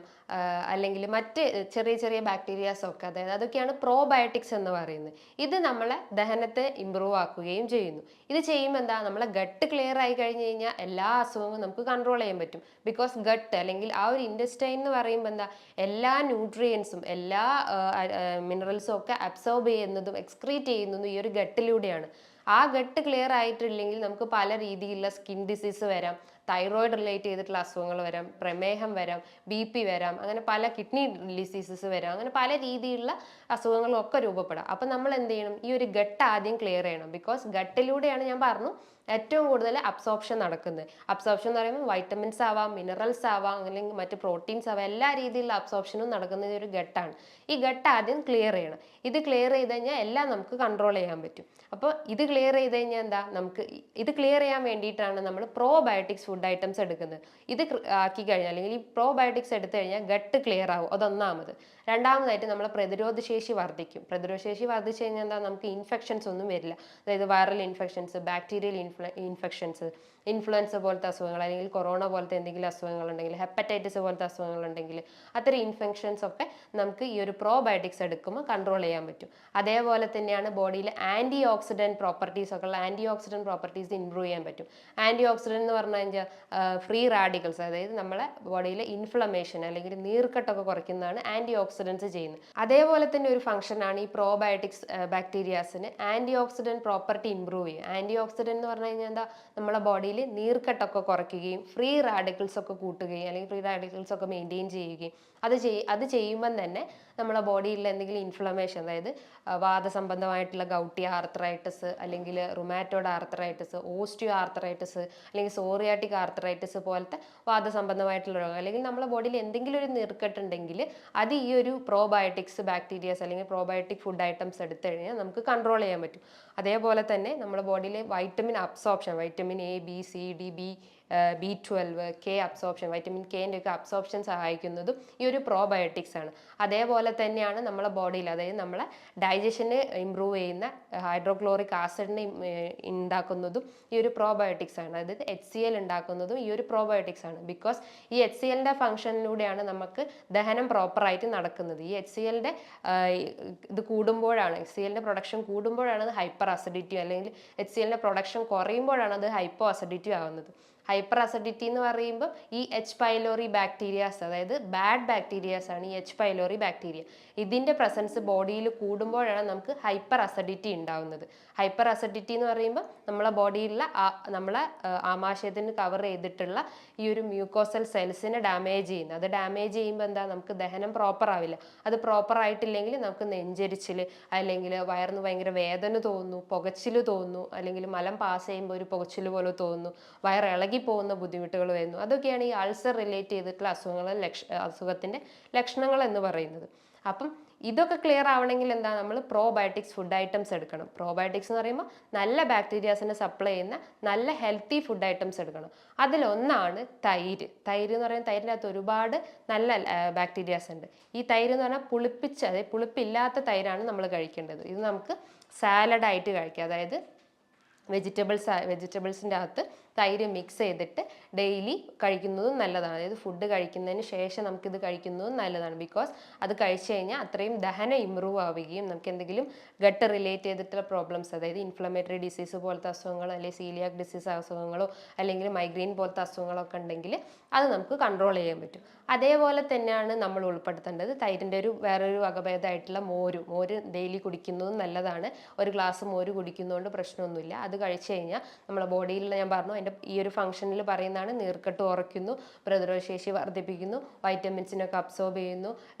Speaker 1: അല്ലെങ്കിൽ മറ്റ് ചെറിയ ചെറിയ ബാക്ടീരിയാസ് ഒക്കെ, അതായത് അതൊക്കെയാണ് പ്രോബയോട്ടിക്സ് എന്ന് പറയുന്നത്. ഇത് നമ്മളെ ദഹനത്തെ ഇമ്പ്രൂവ് ആക്കുകയും ചെയ്യുന്നു. ഇത് ചെയ്യുമ്പോൾ എന്താ, നമ്മളെ ഗട്ട് ക്ലിയർ ആയി കഴിഞ്ഞ് കഴിഞ്ഞാൽ എല്ലാ അസുഖങ്ങളും നമുക്ക് കൺട്രോൾ ചെയ്യാൻ പറ്റും. ബിക്കോസ് ഗട്ട് അല്ലെങ്കിൽ ആ ഒരു ഇൻറ്റസ്റ്റൈൻ എന്ന് പറയുമ്പോൾ എന്താ, എല്ലാ ന്യൂട്രിയൻസും എല്ലാ മിനറൽസും ഒക്കെ അബ്സോർബ് ചെയ്യുന്നതും എക്സ്ക്രീറ്റ് ചെയ്യുന്നതും ഈ ഒരു ഗട്ടിലൂടെയാണ്. ആ ഗട്ട് ക്ലിയർ ആയിട്ടില്ലെങ്കിൽ നമുക്ക് പല രീതിയിലുള്ള സ്കിൻ ഡിസീസ് വരാം, തൈറോയിഡ് റിലേറ്റ് ചെയ്തിട്ടുള്ള അസുഖങ്ങൾ വരാം, പ്രമേഹം വരാം, BP വരാം, അങ്ങനെ പല കിഡ്നി ഡിസീസസ് വരാം, അങ്ങനെ പല രീതിയിലുള്ള അസുഖങ്ങളൊക്കെ രൂപപ്പെടാം. അപ്പം നമ്മൾ എന്ത് ചെയ്യണം? ഈ ഒരു ഗട്ട് ആദ്യം ക്ലിയർ ചെയ്യണം. ബിക്കോസ് ഗട്ടിലൂടെയാണ്, ഞാൻ പറഞ്ഞു, ഏറ്റവും കൂടുതൽ അബ്സോർപ്ഷൻ നടക്കുന്നത്. അബ്സോർപ്ഷൻ എന്ന് പറയുമ്പോൾ വൈറ്റമിൻസ് ആവാം, മിനറൽസ് ആവാം, അല്ലെങ്കിൽ മറ്റ് പ്രോട്ടീൻസ് ആവാം, എല്ലാ രീതിയിലുള്ള അബ്സോർപ്ഷനും നടക്കുന്നത് ഒരു ഗട്ടാണ്. ഈ ഗട്ട് ആദ്യം ക്ലിയർ ചെയ്യണം. ഇത് ക്ലിയർ ചെയ്ത് കഴിഞ്ഞാൽ എല്ലാം നമുക്ക് കൺട്രോൾ ചെയ്യാൻ പറ്റും. അപ്പോൾ ഇത് ക്ലിയർ ചെയ്ത് കഴിഞ്ഞാൽ എന്താ, നമുക്ക് ഇത് ക്ലിയർ ചെയ്യാൻ വേണ്ടിയിട്ടാണ് നമ്മൾ പ്രോബയോട്ടിക്സ് ഫുഡ് ഐറ്റംസ് എടുക്കുന്നത്. ഇത് ആക്കി കഴിഞ്ഞാൽ, അല്ലെങ്കിൽ ഈ പ്രോബയോട്ടിക്സ് എടുത്തു കഴിഞ്ഞാൽ ഗട്ട് ക്ലിയർ ആവും. അതൊന്നാമത്. രണ്ടാമതായിട്ട് നമ്മളെ പ്രതിരോധശേഷി വർദ്ധിക്കും. പ്രതിരോധശേഷി വർദ്ധിച്ചു കഴിഞ്ഞാൽ എന്താ, നമുക്ക് ഇൻഫെക്ഷൻസ് ഒന്നും വരില്ല. അതായത് viral infections, bacterial infections, influenza പോലത്തെ അസുഖങ്ങൾ, അല്ലെങ്കിൽ കൊറോണ പോലത്തെ എന്തെങ്കിലും അസുഖങ്ങൾ ഉണ്ടെങ്കിൽ, ഹെപ്പറ്റൈറ്റിസ് പോലത്തെ അസുഖങ്ങൾ ഉണ്ടെങ്കിൽ, അത്തരം ഇൻഫെക്ഷൻസ് ഒക്കെ നമുക്ക് ഈ ഒരു പ്രോബയോട്ടിക്സ് എടുക്കുമ്പോൾ കൺട്രോൾ ചെയ്യാൻ പറ്റും. അതേപോലെ തന്നെയാണ് ബോഡിയിൽ ആൻറ്റി ഓക്സിഡൻറ്റ് പ്രോപ്പർട്ടീസ് ഒക്കെ ഉള്ള ആൻറ്റി ഓക്സിഡൻറ്റ് പ്രോപ്പർട്ടീസ് ഇംപ്രൂവ് ചെയ്യാൻ പറ്റും. ആൻറ്റി ഓക്സിഡൻറ്റ് എന്ന് പറഞ്ഞു കഴിഞ്ഞാൽ ഫ്രീ റാഡിക്കൽസ്, അതായത് നമ്മളെ ബോഡിയിലെ ഇൻഫ്ലമേഷൻ അല്ലെങ്കിൽ നീർക്കെട്ടൊക്കെ കുറയ്ക്കുന്നതാണ് ആൻറ്റി ഓക്സിഡൻസ് ചെയ്യുന്നത്. അതേപോലെ തന്നെ ഒരു ഫംഗ്ഷനാണ് ഈ പ്രോബയോട്ടിക്സ് ബാക്ടീരിയാസിന് ആൻറ്റി ഓക്സിഡൻറ്റ് പ്രോപ്പർട്ടി ഇംപ്രൂവ് ചെയ്യും. ആൻറ്റി ഓക്സിഡൻറ്റ് എന്ന് പറഞ്ഞു കഴിഞ്ഞാൽ എന്താ, നമ്മളെ ബോഡിയിൽ നീർക്കെട്ടൊക്കെ കുറയ്ക്കുകയും ഫ്രീ റാഡിക്കൽസ് ഒക്കെ കൂട്ടുകയും, അല്ലെങ്കിൽ ഫ്രീ റാഡിക്കൽസ് ഒക്കെ മെയിൻറ്റെയിൻ ചെയ്യുകയും, അത് ചെയ്യുമ്പം തന്നെ നമ്മളെ ബോഡിയിൽ എന്തെങ്കിലും ഇൻഫ്ലമേഷൻ, അതായത് വാദസംബന്ധമായിട്ടുള്ള ഗൗട്ടി ആർത്രൈറ്റിസ്, അല്ലെങ്കിൽ റുമാറ്റോയ്ഡ് ആർത്രൈറ്റിസ്, ഓസ്റ്റിയോ ആർത്രൈറ്റിസ്, അല്ലെങ്കിൽ സോറിയാറ്റിക് ആർത്രൈറ്റിസ് പോലത്തെ വാദസംബന്ധമായിട്ടുള്ള രോഗം, അല്ലെങ്കിൽ നമ്മളെ ബോഡിയിൽ എന്തെങ്കിലും ഒരു നീർക്കെട്ടുണ്ടെങ്കിൽ അത് ഈ ഒരു പ്രോബയോട്ടിക്സ് ബാക്ടീരിയാസ് അല്ലെങ്കിൽ പ്രോബയോട്ടിക് ഫുഡ് ഐറ്റംസ് എടുത്തു കഴിഞ്ഞാൽ നമുക്ക് കൺട്രോൾ ചെയ്യാൻ പറ്റും. അതേപോലെ തന്നെ നമ്മുടെ ബോഡിയിലെ vitamin absorption, vitamin A, B, C, D, B12, K absorption, vitamin കെൻ്റെ ഒക്കെ അബ്സോർപ്ഷൻ സഹായിക്കുന്നതും ഈ ഒരു പ്രോബയോട്ടിക്സ് ആണ്. അതേപോലെ തന്നെയാണ് നമ്മളെ ബോഡിയിൽ, അതായത് നമ്മളെ ഡൈജഷന് ഇംപ്രൂവ് ചെയ്യുന്ന ഹൈഡ്രോക്ലോറിക് ആസിഡിനെ ഉണ്ടാക്കുന്നതും ഈ ഒരു പ്രോബയോട്ടിക്സ് ആണ്. അതായത് HCl ഉണ്ടാക്കുന്നതും ഈ ഒരു പ്രോബയോട്ടിക്സ് ആണ്. ബിക്കോസ് ഈ HClൻ്റെ ഫംഗ്ഷനിലൂടെയാണ് നമുക്ക് ദഹനം പ്രോപ്പറായിട്ട് നടക്കുന്നത്. ഈ HClൻ്റെ ഇത് കൂടുമ്പോഴാണ്, HClൻ്റെ പ്രൊഡക്ഷൻ കൂടുമ്പോഴാണ് അത് ഹൈപ്പർ അസിഡിറ്റി, അല്ലെങ്കിൽ HClൻ്റെ പ്രൊഡക്ഷൻ കുറയുമ്പോഴാണ് അത് ഹൈപ്പോ അസിഡിറ്റി ആവുന്നത്. ഹൈപ്പർ അസിഡിറ്റി എന്ന് പറയുമ്പോൾ ഈ H. പൈലോറി ബാക്ടീരിയാസ്, അതായത് ബാഡ് ബാക്ടീരിയാസ് ആണ് ഈ H. Pylori bacteria. ഇതിൻ്റെ പ്രസൻസ് ബോഡിയിൽ കൂടുമ്പോഴാണ് നമുക്ക് ഹൈപ്പർ അസിഡിറ്റി ഉണ്ടാവുന്നത്. ഹൈപ്പർ അസിഡിറ്റി എന്ന് പറയുമ്പോൾ നമ്മളെ ബോഡിയിലുള്ള നമ്മളെ ആമാശയത്തിന് കവർ ചെയ്തിട്ടുള്ള ഈ ഒരു മ്യൂക്കോസൽ സെൽസിനെ ഡാമേജ് ചെയ്യുന്നത്. അത് ഡാമേജ് ചെയ്യുമ്പോൾ എന്താ, നമുക്ക് ദഹനം പ്രോപ്പർ ആവില്ല. അത് പ്രോപ്പർ ആയിട്ടില്ലെങ്കിൽ നമുക്ക് നെഞ്ചരിച്ചിൽ, അല്ലെങ്കിൽ വയറിന് ഭയങ്കര വേദന തോന്നുന്നു, പുകച്ചിൽ തോന്നുന്നു, അല്ലെങ്കിൽ മലം പാസ് ചെയ്യുമ്പോൾ ഒരു പുകച്ചിൽ പോലെ തോന്നുന്നു, വയറിളകി പോകുന്ന ബുദ്ധിമുട്ടുകൾ വരുന്നു. അതൊക്കെയാണ് ഈ അൾസർ റിലേറ്റ് ചെയ്തിട്ടുള്ള അസുഖത്തിൻ്റെ ലക്ഷണങ്ങൾ എന്ന് പറയുന്നത്. അപ്പം ഇതൊക്കെ ക്ലിയർ ആവണമെങ്കിൽ എന്താ, നമ്മൾ പ്രോബയോട്ടിക്സ് ഫുഡ് ഐറ്റംസ് എടുക്കണം. പ്രോബയോട്ടിക്സ് എന്ന് പറയുമ്പോൾ നല്ല ബാക്ടീരിയാസിനെ സപ്ലൈ ചെയ്യുന്ന നല്ല ഹെൽത്തി ഫുഡ് ഐറ്റംസ് എടുക്കണം. അതിലൊന്നാണ് തൈര്. തൈര് എന്ന് പറയുമ്പോൾ തൈരിൻ്റെ അകത്ത് ഒരുപാട് നല്ല ബാക്ടീരിയാസ് ഉണ്ട്. ഈ തൈര് എന്ന് പറഞ്ഞാൽ അതായത് പുളിപ്പില്ലാത്ത തൈരാണ് നമ്മൾ കഴിക്കേണ്ടത്. ഇത് നമുക്ക് സാലഡായിട്ട് കഴിക്കാം. അതായത് വെജിറ്റബിൾസിൻ്റെ അകത്ത് തൈര് മിക്സ് ചെയ്തിട്ട് ഡെയിലി കഴിക്കുന്നതും നല്ലതാണ്. അതായത് ഫുഡ് കഴിക്കുന്നതിന് ശേഷം നമുക്കിത് കഴിക്കുന്നതും നല്ലതാണ്. ബിക്കോസ് അത് കഴിച്ചു കഴിഞ്ഞാൽ അത്രയും ദഹനം ഇമ്പ്രൂവ് ആവുകയും നമുക്ക് എന്തെങ്കിലും ഗട്ട് റിലേറ്റ് ചെയ്തിട്ടുള്ള പ്രോബ്ലംസ്, അതായത് ഇൻഫ്ലമേറ്ററി ഡിസീസ് പോലത്തെ അസുഖങ്ങളോ, അല്ലെങ്കിൽ സീലിയാക് ഡിസീസ് അസുഖങ്ങളോ, അല്ലെങ്കിൽ മൈഗ്രെയിൻ പോലത്തെ അസുഖങ്ങളൊക്കെ ഉണ്ടെങ്കിൽ അത് നമുക്ക് കൺട്രോൾ ചെയ്യാൻ പറ്റും. അതേപോലെ തന്നെയാണ് നമ്മൾ ഉൾപ്പെടുത്തേണ്ടത് തൈരിൻ്റെ വേറൊരു വകഭേദമായിട്ടുള്ള മോര് ഡെയിലി കുടിക്കുന്നതും നല്ലതാണ്. ഒരു ഗ്ലാസ് മോര് കുടിക്കുന്നതുകൊണ്ട് പ്രശ്നമൊന്നുമില്ല. അത് കഴിച്ചു കഴിഞ്ഞാൽ നമ്മുടെ ബോഡിയിലുള്ള, ഞാൻ പറഞ്ഞു, അതിൻ്റെ ഈ ഒരു ഫംഗ്ഷനിൽ പറയുന്നതാണ് നീർക്കെട്ട് കുറയ്ക്കുന്നു, പ്രതിരോധശേഷി വർദ്ധിപ്പിക്കുന്നു, വൈറ്റമിൻസിനൊക്കെ അബ്സോർബ് ചെയ്യുന്നു,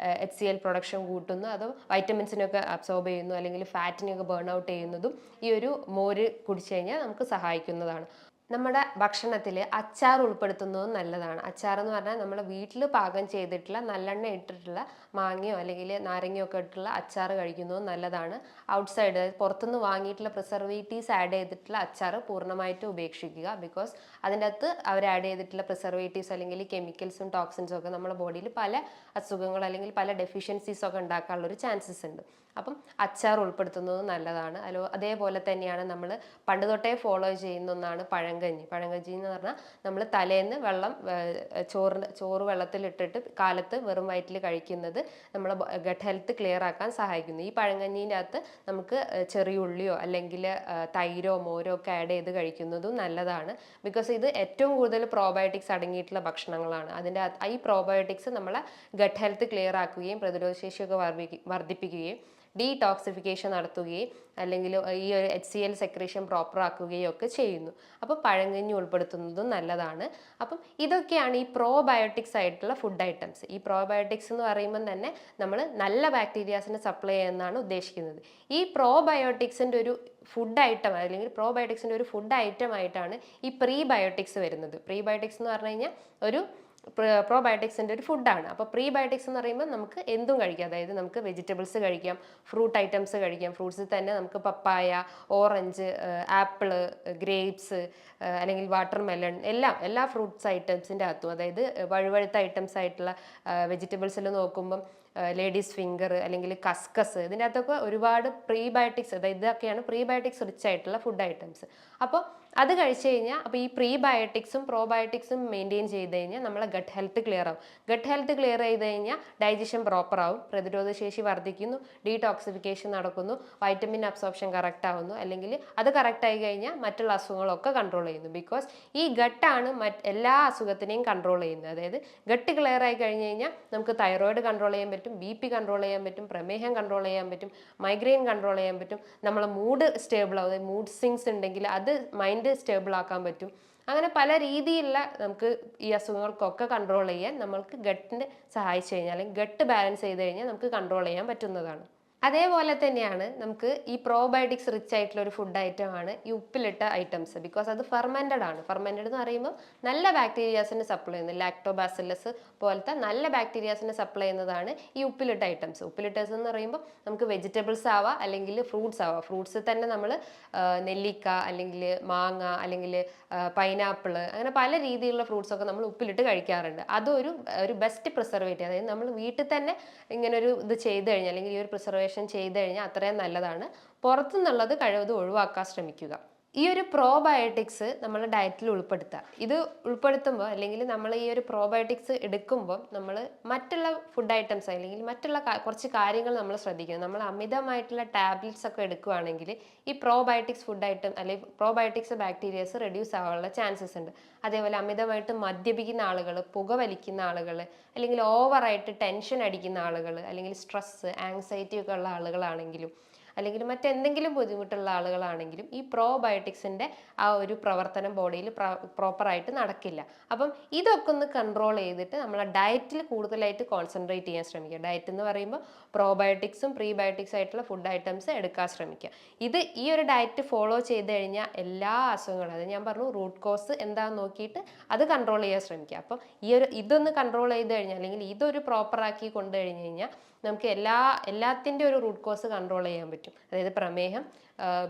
Speaker 1: HCl പ്രൊഡക്ഷൻ കൂട്ടുന്നു, അതോ വൈറ്റമിൻസിനൊക്കെ അബ്സോർബ് ചെയ്യുന്നു, അല്ലെങ്കിൽ ഫാറ്റിനെയൊക്കെ ബേൺ ഔട്ട് ചെയ്യുന്നതും ഈ ഒരു മോര് കുടിച്ചു കഴിഞ്ഞാൽ നമുക്ക് സഹായിക്കുന്നതാണ്. നമ്മുടെ ഭക്ഷണത്തിൽ അച്ചാർ ഉൾപ്പെടുത്തുന്നതും നല്ലതാണ്. അച്ചാർ എന്ന് പറഞ്ഞാൽ നമ്മൾ വീട്ടിൽ പാകം ചെയ്തിട്ടുള്ള നല്ലെണ്ണ ഇട്ടിട്ടുള്ള മാങ്ങയോ അല്ലെങ്കിൽ നാരങ്ങയോ ഒക്കെ ഇട്ടിട്ടുള്ള അച്ചാർ കഴിക്കുന്നതും നല്ലതാണ്. ഔട്ട്സൈഡ്, അതായത് പുറത്തുനിന്ന് വാങ്ങിയിട്ടുള്ള പ്രിസർവേറ്റീവ്സ് ആഡ് ചെയ്തിട്ടുള്ള അച്ചാർ പൂർണ്ണമായിട്ടും ഉപേക്ഷിക്കുക. ബിക്കോസ് അതിൻ്റെ അകത്ത് അവർ ആഡ് ചെയ്തിട്ടുള്ള പ്രിസർവേറ്റീവ്സ് അല്ലെങ്കിൽ കെമിക്കൽസും ടോക്സിൻസും ഒക്കെ നമ്മുടെ ബോഡിയിൽ പല അസുഖങ്ങൾ അല്ലെങ്കിൽ പല ഡെഫിഷ്യൻസീസ് ഒക്കെ ഉണ്ടാക്കാനുള്ളൊരു ചാൻസസ് ഉണ്ട്. അപ്പം അച്ചാർ ഉൾപ്പെടുത്തുന്നത് നല്ലതാണ്. അതേപോലെ തന്നെയാണ് നമ്മൾ പണ്ട് തൊട്ടേ ഫോളോ ചെയ്യുന്ന ഒന്നാണ് പഴങ്കഞ്ഞി. പഴങ്കഞ്ഞി എന്ന് പറഞ്ഞാൽ നമ്മൾ തലേന്ന് ചോറ് വെള്ളത്തിലിട്ടിട്ട് കാലത്ത് വെറും വയറ്റിൽ കഴിക്കുന്നത് നമ്മളെ ഗട്ട് ഹെൽത്ത് ക്ലിയർ ആക്കാൻ സഹായിക്കുന്നു. ഈ പഴങ്കഞ്ഞീൻ്റെ അകത്ത് നമുക്ക് ചെറിയ ഉള്ളിയോ അല്ലെങ്കിൽ തൈരോ മോരോ ഒക്കെ ആഡ് ചെയ്ത് കഴിക്കുന്നതും നല്ലതാണ്. ബിക്കോസ് ഇത് ഏറ്റവും കൂടുതൽ പ്രോബയോട്ടിക്സ് അടങ്ങിയിട്ടുള്ള ഭക്ഷണങ്ങളാണ്. അതിൻ്റെ ഈ പ്രോബയോട്ടിക്സ് നമ്മളെ ഗട്ട് ഹെൽത്ത് ക്ലിയർ ആക്കുകയും പ്രതിരോധശേഷിയൊക്കെ വർദ്ധിപ്പിക്കുകയും ഡീടോക്സിഫിക്കേഷൻ നടത്തുകയും അല്ലെങ്കിൽ ഈ ഒരു HCl സെക്രീഷൻ പ്രോപ്പർ ആക്കുകയും ഒക്കെ ചെയ്യുന്നു. അപ്പോൾ പഴങ്കഞ്ഞി ഉൾപ്പെടുത്തുന്നതും നല്ലതാണ്. അപ്പം ഇതൊക്കെയാണ് ഈ പ്രോബയോട്ടിക്സ് ആയിട്ടുള്ള ഫുഡ് ഐറ്റംസ്. ഈ പ്രോബയോട്ടിക്സ് എന്ന് പറയുമ്പോൾ തന്നെ നമ്മൾ നല്ല ബാക്ടീരിയാസിനെ സപ്ലൈ ചെയ്യുന്നതാണ് ഉദ്ദേശിക്കുന്നത്. ഈ പ്രോബയോട്ടിക്സിൻ്റെ ഒരു ഫുഡ് ഐറ്റം അല്ലെങ്കിൽ പ്രോബയോട്ടിക്സിൻ്റെ ഒരു ഫുഡ് ഐറ്റം ആയിട്ടാണ് ഈ പ്രീബയോട്ടിക്സ് വരുന്നത്. പ്രീബയോട്ടിക്സ് എന്ന് പറഞ്ഞു കഴിഞ്ഞാൽ ഒരു പ്രോബയോട്ടിക്സിൻ്റെ ഒരു ഫുഡാണ്. അപ്പോൾ പ്രീബയോട്ടിക്സ് എന്ന് പറയുമ്പോൾ നമുക്ക് എന്തും കഴിക്കാം. അതായത് നമുക്ക് വെജിറ്റബിൾസ് കഴിക്കാം, ഫ്രൂട്ട് ഐറ്റംസ് കഴിക്കാം. ഫ്രൂട്ട്സിൽ തന്നെ നമുക്ക് പപ്പായ, ഓറഞ്ച്, ആപ്പിള്, ഗ്രേപ്സ് അല്ലെങ്കിൽ വാട്ടർ മെലൺ എല്ലാ ഫ്രൂട്ട്സ് ഐറ്റംസിൻ്റെ അകത്തും, അതായത് വഴുവഴുത്ത ഐറ്റംസ് ആയിട്ടുള്ള വെജിറ്റബിൾസിൽ നോക്കുമ്പം ലേഡീസ് ഫിംഗർ അല്ലെങ്കിൽ കസ്കസ്, ഇതിൻ്റെ അകത്തൊക്കെ ഒരുപാട് പ്രീബയോട്ടിക്സ്, അതായത് ഇതൊക്കെയാണ് പ്രീബയോട്ടിക്സ് റിച്ച് ആയിട്ടുള്ള ഫുഡ് ഐറ്റംസ്. അപ്പോൾ അത് കഴിച്ചു കഴിഞ്ഞാൽ അപ്പോൾ ഈ പ്രീബയോട്ടിക്സും പ്രോബയോട്ടിക്സും മെയിൻറ്റെയിൻ ചെയ്ത് കഴിഞ്ഞാൽ നമ്മളെ ഗട്ട് ഹെൽത്ത് ക്ലിയർ ആവും. ഗട്ട് ഹെൽത്ത് ക്ലിയർ ചെയ്ത് കഴിഞ്ഞാൽ ഡൈജഷൻ പ്രോപ്പർ ആവും, പ്രതിരോധ ശേഷി വർദ്ധിക്കുന്നു, ഡീടോക്സിഫിക്കേഷൻ നടക്കുന്നു, വൈറ്റമിൻ അബ്സോർപ്ഷൻ കറക്റ്റ് ആവുന്നു. അല്ലെങ്കിൽ അത് കറക്റ്റ് ആയി കഴിഞ്ഞാൽ മറ്റുള്ള അസുഖങ്ങളൊക്കെ കൺട്രോൾ ചെയ്യുന്നു. ബിക്കോസ് ഈ ഗട്ടാണ് എല്ലാ അസുഖത്തിനെയും കൺട്രോൾ ചെയ്യുന്നത്. അതായത് ഗട്ട് ക്ലിയർ ആയി കഴിഞ്ഞ് കഴിഞ്ഞാൽ നമുക്ക് തൈറോയിഡ് കൺട്രോൾ ചെയ്യാൻ പറ്റും, BP കൺട്രോൾ ചെയ്യാൻ പറ്റും, പ്രമേഹം കൺട്രോൾ ചെയ്യാൻ പറ്റും, മൈഗ്രെയിൻ കൺട്രോൾ ചെയ്യാൻ പറ്റും, നമ്മളെ മൂഡ് സ്റ്റേബിൾ ആവും. അതായത് മൂഡ് സ്വിങ്സ് ഉണ്ടെങ്കിൽ അത് മൈൻഡ് സ്റ്റേബിൾ ആക്കാൻ പറ്റും. അങ്ങനെ പല രീതിയിലുള്ള നമുക്ക് ഈ അസുഖങ്ങൾക്കൊക്കെ കൺട്രോൾ ചെയ്യാൻ നമ്മൾക്ക് ഗട്ടിന് സഹായിച്ചു കഴിഞ്ഞാൽ അല്ലെങ്കിൽ ഗട്ട് ബാലൻസ് ചെയ്ത് കഴിഞ്ഞാൽ നമുക്ക് കൺട്രോൾ ചെയ്യാൻ പറ്റുന്നതാണ്. അതേപോലെ തന്നെയാണ് നമുക്ക് ഈ പ്രോബയോട്ടിക്സ് റിച്ച് ആയിട്ടുള്ള ഒരു ഫുഡ് ഐറ്റം ആണ് ഈ ഉപ്പിലിട്ട ഐറ്റംസ്. ബിക്കോസ് അത് ഫെർമെൻറ്റഡ് ആണ്. ഫെർമെൻറ്റഡ് എന്ന് പറയുമ്പോൾ നല്ല ബാക്ടീരിയാസിന് സപ്ലൈ ചെയ്യുന്നത്, ലാക്ടോബാസിലസ് പോലത്തെ നല്ല ബാക്ടീരിയാസിന് സപ്ലൈ ചെയ്യുന്നതാണ് ഈ ഉപ്പിലിട്ട ഐറ്റംസ്. ഉപ്പിലിട്ടേഴ്സ് എന്ന് പറയുമ്പോൾ നമുക്ക് വെജിറ്റബിൾസ് ആവാം അല്ലെങ്കിൽ ഫ്രൂട്ട്സ് ആവാം. ഫ്രൂട്ട്സ് തന്നെ നമ്മൾ നെല്ലിക്ക അല്ലെങ്കിൽ മാങ്ങ അല്ലെങ്കിൽ പൈനാപ്പിൾ, അങ്ങനെ പല രീതിയിലുള്ള ഫ്രൂട്ട്സ് ഒക്കെ നമ്മൾ ഉപ്പിലിട്ട് കഴിക്കാറുണ്ട്. അതൊരു ബെസ്റ്റ് പ്രിസർവേറ്റീവ്. അതായത് നമ്മൾ വീട്ടിൽ തന്നെ ഇങ്ങനൊരു ഇത് ചെയ്ത് കഴിഞ്ഞാൽ അല്ലെങ്കിൽ ഈ ഒരു പ്രിസർവേഷൻ ചെയ്ത് കഴിഞ്ഞാൽ അത്രയും നല്ലതാണ്. പുറത്തുനിന്നുള്ളത് കഴിവതും ഒഴിവാക്കാൻ ശ്രമിക്കുക. ഈ ഒരു പ്രോബയോട്ടിക്സ് നമ്മൾ ഡയറ്റിൽ ഉൾപ്പെടുത്തുക. ഇത് ഉൾപ്പെടുത്തുമ്പോൾ അല്ലെങ്കിൽ നമ്മൾ ഈ ഒരു പ്രോബയോട്ടിക്സ് എടുക്കുമ്പോൾ നമ്മൾ മറ്റുള്ള ഫുഡ് ഐറ്റംസ് അല്ലെങ്കിൽ മറ്റുള്ള കുറച്ച് കാര്യങ്ങൾ നമ്മൾ ശ്രദ്ധിക്കണം. നമ്മൾ അമിതമായിട്ടുള്ള ടാബ്ലറ്റ്സ് ഒക്കെ എടുക്കുകയാണെങ്കിൽ ഈ പ്രോബയോട്ടിക്സ് ഫുഡ് ഐറ്റം അല്ലെങ്കിൽ പ്രോബയോട്ടിക്സ് ബാക്ടീരിയസ് റെഡ്യൂസ് ആവാനുള്ള ചാൻസസ് ഉണ്ട്. അതേപോലെ അമിതമായിട്ട് മദ്യപിക്കുന്ന ആളുകൾ, പുകവലിക്കുന്ന ആളുകൾ, അല്ലെങ്കിൽ ഓവറായിട്ട് ടെൻഷൻ അടിക്കുന്ന ആളുകൾ, അല്ലെങ്കിൽ സ്ട്രെസ്, ആങ്സൈറ്റി ഒക്കെ ഉള്ള ആളുകളാണെങ്കിലും അല്ലെങ്കിൽ മറ്റെന്തെങ്കിലും ബുദ്ധിമുട്ടുള്ള ആളുകളാണെങ്കിലും ഈ പ്രോബയോട്ടിക്സിൻ്റെ ആ ഒരു പ്രവർത്തനം ബോഡിയിൽ പ്രോപ്പറായിട്ട് നടക്കില്ല. അപ്പം ഇതൊക്കെ ഒന്ന് കൺട്രോൾ ചെയ്തിട്ട് നമ്മളെ ഡയറ്റിൽ കൂടുതലായിട്ട് കോൺസെൻട്രേറ്റ് ചെയ്യാൻ ശ്രമിക്കുക. ഡയറ്റ് എന്ന് പറയുമ്പോൾ പ്രോബയോട്ടിക്സും പ്രീബയോട്ടിക്സ് ആയിട്ടുള്ള ഫുഡ് ഐറ്റംസ് എടുക്കാൻ ശ്രമിക്കുക. ഈ ഒരു ഡയറ്റ് ഫോളോ ചെയ്ത് കഴിഞ്ഞാൽ എല്ലാ അസുഖങ്ങളും, അത് ഞാൻ പറഞ്ഞു റൂട്ട് കോസ് എന്താണെന്ന് നോക്കിയിട്ട് അത് കൺട്രോൾ ചെയ്യാൻ ശ്രമിക്കുക. അപ്പം ഇതൊന്ന് കൺട്രോൾ ചെയ്ത് കഴിഞ്ഞാൽ അല്ലെങ്കിൽ ഇതൊരു പ്രോപ്പറാക്കി കൊണ്ടുകഴിഞ്ഞ് കഴിഞ്ഞാൽ നമുക്ക് എല്ലാത്തിൻ്റെ ഒരു റൂട്ട് കോസ് കൺട്രോൾ ചെയ്യാൻ പറ്റും. അതായത് പ്രമേഹം,